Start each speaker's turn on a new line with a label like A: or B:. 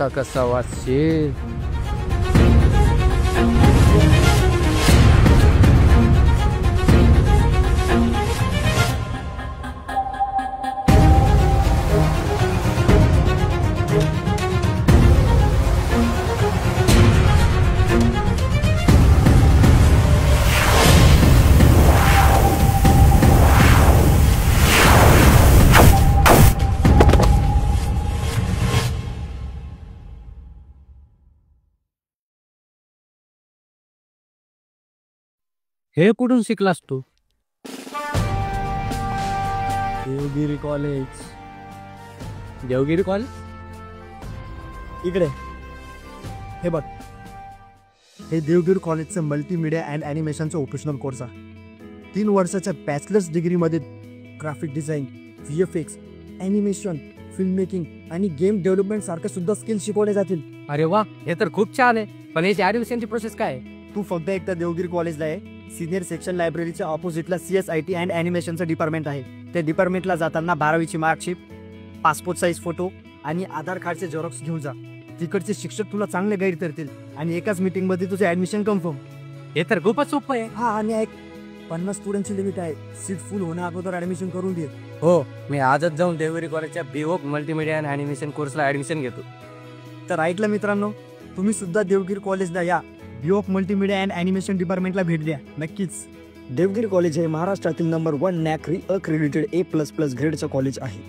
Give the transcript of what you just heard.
A: आता कसा वाचशील? हे कुठून शिकलास तू?
B: देवगिरी कॉलेज.
A: देवगिरी कॉलेज?
B: इकडे हे बघ, हे देवगिरी कॉलेजचं मल्टीमीडिया अँड ॲनिमेशनचं ओकेशनल कोर्स आहे. 3 वर्षाच्या बॅचलर्स डिग्रीमध्ये graphic design, VFX, animation, film making आणि गेम डेव्हलपमेंट सारखे सुद्धा स्किल शिकवले जातील.
A: अरे वा, हे तर खूप छान आहे. पण याची ॲडमिशनची प्रोसेस काय आहे?
B: तू फक्त एकदा देवगिरी कॉलेजला आहे. सिनियर सेक्शन लायब्ररीच्या ऑपोजिटला CSIT अँड ॲनिमेशनचं डिपार्टमेंट आहे. त्या डिपार्टमेंटला जाताना 12वीची मार्कशीट, पासपोर्ट साईज फोटो आणि आधार कार्डचे झेरॉक्स घेऊन जा. तिकडचे शिक्षक तुला चांगले गाईड करतील आणि एकाच मीटिंगमध्ये तुझे ॲडमिशन कन्फर्म.
A: हे तर खूपच सोपं आहे.
B: हा, आणि एक 50 स्टुडंटची लिमिट आहे. सीट फुल होण्या अगोदर ॲडमिशन करून दे.
A: हो, मी आजच जाऊन देवगिरी कॉलेजच्या BOK मल्टीमीडिया अँड ॲनिमेशन कोर्सला ॲडमिशन घेतो.
B: तर ऐकलं मित्रांनो, तुम्ही सुद्धा देवगिरी कॉलेजला या. BOK मल्टीमीडिया अँड ॲनिमेशन डिपार्टमेंटला भेट द्या नक्कीच. देवगिरी कॉलेज हे महाराष्ट्रातील नंबर 1 NAAC अक्रेडिटेड A++ ग्रेडचं कॉलेज आहे.